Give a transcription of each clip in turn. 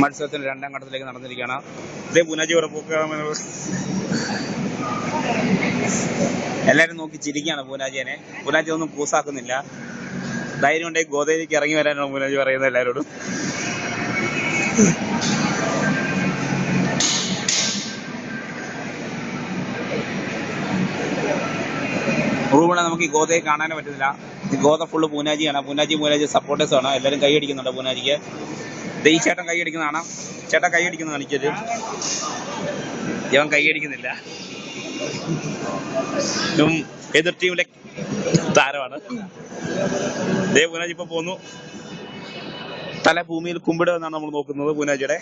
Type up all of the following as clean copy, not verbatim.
മത്സരത്തിന് രണ്ടാം ഘട്ടത്തിലേക്ക് നടന്നിരിക്കുകയാണ്. ഇതേ പൂനാജി ഇവിടെ പോക്കുകയാണെന്ന് എല്ലാവരും നോക്കി ചിരിക്കുകയാണ് പൂനാജിനെ. പൂനാജി ഒന്നും കൂസാക്കുന്നില്ല. ധൈര്യം ഉണ്ടെങ്കിൽ ഗോദയിലേക്ക് ഇറങ്ങി വരാനാണ് പൂനാജി പറയുന്നത് എല്ലാവരോടും. റൂമിനെ നമുക്ക് ഈ ഗോതയെ കാണാനേ പറ്റുന്നില്ല. ഈ ഗോത ഫുള്ള് പൂനാജിയാണ്. പൂനാജി സപ്പോർട്ടേഴ്സ് ആണ്. എല്ലാവരും കൈയടിക്കുന്നുണ്ട് പൂനാജിക്ക്. ഈ ചേട്ടൻ കൈയടിക്കുന്നതാണ്. ചേട്ടൻ കൈയടിക്കുന്ന കാണിക്കരുത്. ഇവൻ കൈയടിക്കുന്നില്ല. എതിർ ടീമിലെ താരമാണ്. ദേ പൂനാജി ഇപ്പൊ പോന്നു. തല ഭൂമിയിൽ കുമ്പിടുക എന്നാണ് നമ്മൾ നോക്കുന്നത് പൂനാജിയുടെ.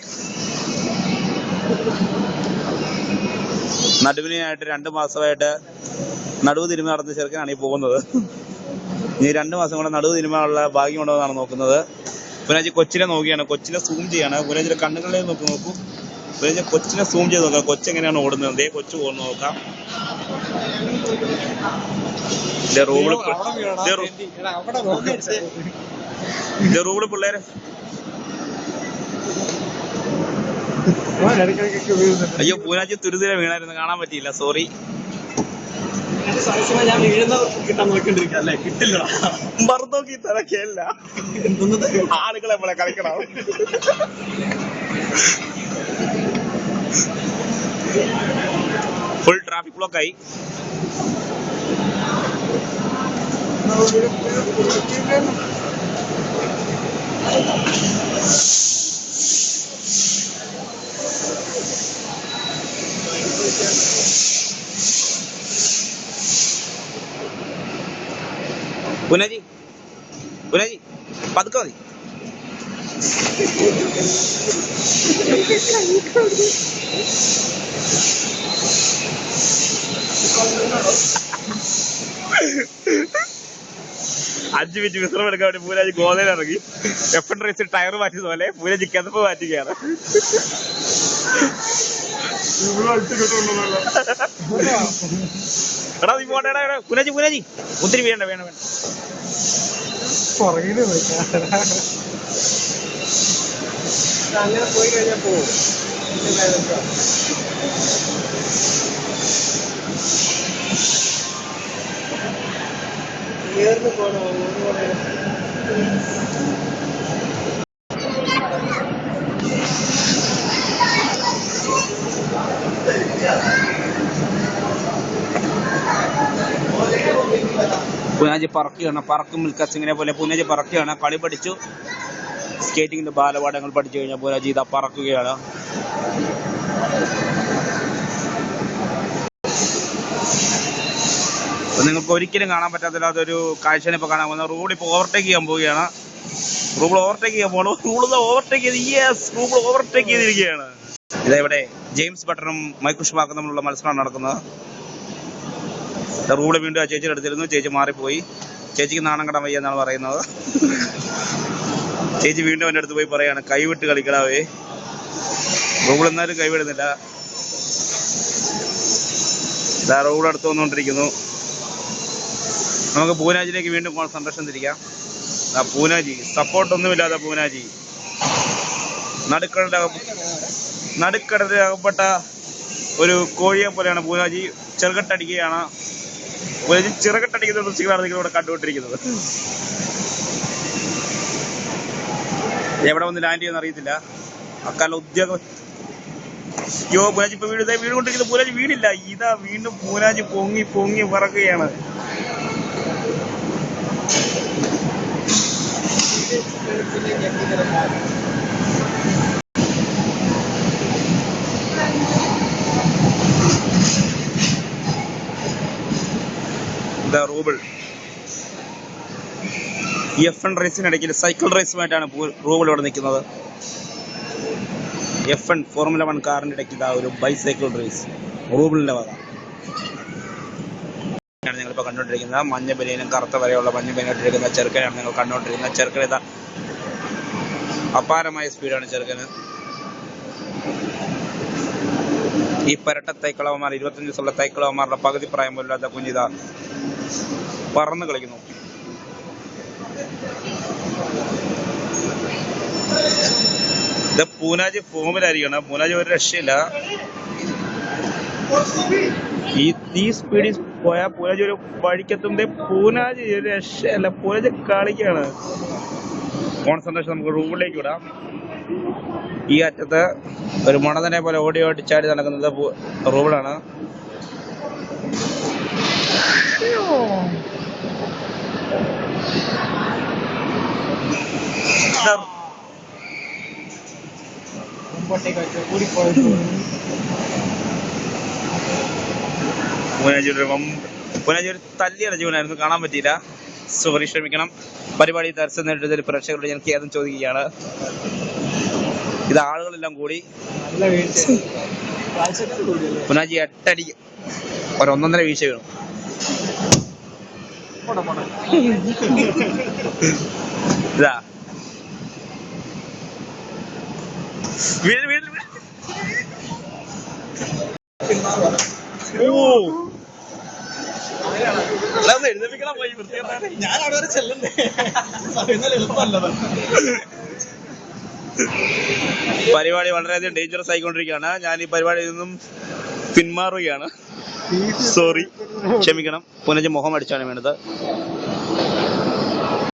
നടുവിനായിട്ട് 2 മാസമായിട്ട് നടുവ് തിരുമ നടന്ന ചെറുക്കനാണ് ഈ പോകുന്നത്. ഇനി 2 മാസം കൂടെ നടുവ് തിരുമാനുള്ള ഭാഗ്യമുണ്ടോ എന്നാണ് നോക്കുന്നത്. പൂനാജി കൊച്ചിനെ നോക്കിയാണ്. കൊച്ചിനെ സൂം ചെയ്യാണ്. പൂനാജിയുടെ കണ്ണുകളിലേക്ക് നോക്കൂ. പൂനാജി കൊച്ചിനെ സൂം ചെയ്ത് നോക്കാം. കൊച്ചെങ്ങനെയാണ് ഓടുന്നത്. ദേ കൊച്ചു പോകുന്നു നോക്കാം. റൂബിള് പിള്ളേര് അയ്യോ പൂനാജി തുരുതിരെ വീണായിരുന്നു. കാണാൻ പറ്റിയില്ല. സോറി. ഞാൻ വീഴുന്ന കിട്ടാൻ നോക്കിണ്ടിരിക്കുക അല്ലേ? കിട്ടില്ല. മറുനോക്കി തിരക്കല്ല. ആളുകളെ പോലെ കളിക്കണം. ഫുൾ ട്രാഫിക് ബ്ലോക്ക് ആയി. പൂനാജി പതുക്കെ മതി. അഞ്ച് മിനിറ്റ് വിശ്രമം എടുക്കാൻ വേണ്ടി പൂനാജി ഗോതയിൽ ഇറങ്ങി. F1 റേസിൽ ടയർ മാറ്റിയത് പോലെ പൂനാജി കിതപ്പ് മാറ്റുകയാണ്. എടാ നീ പോട്ടെ. പൂനാജി ഒത്തിരി വേണ്ട. അങ്ങനെ പോയി കഴിഞ്ഞാൽ പോവും. ഉയർന്നു പോണോ? പൂനാജി പറക്കുകയാണ്. പറക്കും മിൽഖ സിംഗിനെ പോലെ പൂനാജി പറക്കുകയാണ്. കളി പഠിച്ചു. സ്കേറ്റിങ്ങിന്റെ ബാലപാഠങ്ങൾ പഠിച്ചു കഴിഞ്ഞാൽ പൂനാജി ഇതാ പറക്കുകയാണ്. നിങ്ങൾക്ക് ഒരിക്കലും കാണാൻ പറ്റാത്തൊരു കാഴ്ചയാണ് ഇപ്പൊ കാണാൻ പോകുന്നത്. റൂബിൾ ഇപ്പൊ ഓവർടേക്ക് ചെയ്യാൻ പോവുകയാണ്. റൂബിൾ ഓവർടേക്ക് ചെയ്യാൻ പോകണം. റൂബിൾ ഓവർടേക്ക് ചെയ്ത് റൂബിൾ ഓവർടേക്ക് ചെയ്തിരിക്കുകയാണ്. ഇതെവിടെ ജെയിംസ് ബട്ടറും മൈക്കിൾ ഷുമാക്കറും തമ്മിലുള്ള മത്സരമാണ് നടക്കുന്നത്. റൂബിൾ വീണ്ടും ആ ചേച്ചിയുടെ അടുത്തിരുന്നു. ചേച്ചി മാറിപ്പോയി. ചേച്ചിക്ക് നാണം കെടാൻ വയ്യ എന്നാണ് പറയുന്നത്. ചേച്ചി വീണ്ടും എൻ്റെ അടുത്ത് പോയി പറയാണ് കൈവിട്ട് കളിക്കടാവേ. റൂബിൾ എന്നാലും കൈവിടുന്നില്ല. റൂബിൾ അടുത്ത് വന്നുകൊണ്ടിരിക്കുന്നു. നമുക്ക് പൂനാജിലേക്ക് വീണ്ടും കോൺസെൻട്രേഷൻ തിരിക്കാം. പൂനാജി സപ്പോർട്ടൊന്നുമില്ലാതെ പൂനാജി നടുക്കടലിൽ അകപ്പെട്ട ഒരു കോഴിയെ പോലെയാണ് പൂനാജി. ചെറുകെട്ടടിക്കുകയാണ്. പൂനാജി ചിറകെട്ടടിക്കുന്ന ദൃശ്യങ്ങളാണ് നിങ്ങളിവിടെ കണ്ടുകൊണ്ടിരിക്കുന്നത്. എവിടെ വന്ന് ലാൻഡ് ചെയ്യുന്ന അറിയത്തില്ല. അക്കാലം ഉദ്യോഗ പൂനാജി ഇപ്പൊ വീടുകൊണ്ടിരിക്കുന്നത്. പൂനാജി വീടില്ല. ഇതാ വീണ്ടും പൂനാജി പൊങ്ങി പറക്കുകയാണ്. റൂബിൾ F1 റേസിനിടയ്ക്ക് സൈക്കിൾ റേസുമായിട്ടാണ് റൂബിൾ ഇവിടെ നിൽക്കുന്നത്. F1 ഫോർമുല 1 കാറിന്റെ ഇടയ്ക്ക് ഇതാ ഒരു ബൈസൈക്കിൾ റേസ് റൂബിളിന്റെ വക. നിങ്ങളിപ്പോൾ കണ്ടുകൊണ്ടിരിക്കുന്നത് മഞ്ഞ ബനിയനും കറുത്ത വരെയുള്ള മഞ്ഞ ബനിയനിട്ടിരിക്കുന്ന ചെറുക്കനാണ് നിങ്ങൾ കണ്ടുകൊണ്ടിരിക്കുന്നത്. ചെറുക്കൻ ഇതാ അപാരമായ സ്പീഡാണ് ചെറുക്കന്. ഈ പരട്ട തൈക്കളവന്മാർ 25 ദിവസമുള്ള തൈക്കളവന്മാരുടെ പകുതി പ്രായം പോലില്ലാത്ത കുഞ്ഞിതാ പറന്ന് കളിക്കുന്നു. ഇത് പൂനാജ് ഫോമിലായിരിക്കണം. പൂനാജ് ഒരു രക്ഷയില്ല. ഈ സ്പീഡിൽ പോയാൽ പൂനാജ് ഒരു വഴിക്കെത്തുമ്പോ പൂനാജ് ഒരു രക്ഷയല്ല. പൂനാജ് കളിക്കാണ്. കോൺസെൻട്രേഷൻ നമുക്ക് റൂമിലേക്ക് വിടാം. ഈ അറ്റത്ത് ഒരു മുണതനെ പോലെ ഓടി ഓടി ചാടി നടക്കുന്നത് റൂബിളാണ്. പൂനാജി ഒരു തല്ലി അടച്ചു വീണായിരുന്നു, കാണാൻ പറ്റിയില്ല. സോറി, ക്ഷമിക്കണം. പരിപാടി തരസം നേരിട്ടതിൽ പ്രേക്ഷകരോട് ഞാൻ ഖേദം ചോദിക്കുകയാണ്. ഇത് ആളുകളെല്ലാം കൂടി പൂനാജി 8 അടിക്ക് ഒരു 1.5 വീഴ്ച വീണു. ഇതാ ഞാൻ അവിടെ വരെ ചെല്ലണ്ടേ? എളുപ്പമല്ലത്. പരിപാടി വളരെയധികം ഡേഞ്ചറസ് ആയിക്കൊണ്ടിരിക്കുകയാണ്. ഞാൻ ഈ പരിപാടിയിൽ നിന്നും പിന്മാറുകയാണ്. സോറി, ക്ഷമിക്കണം. പുനജ് മുഖം അടിച്ചാണ് വേണ്ടത്.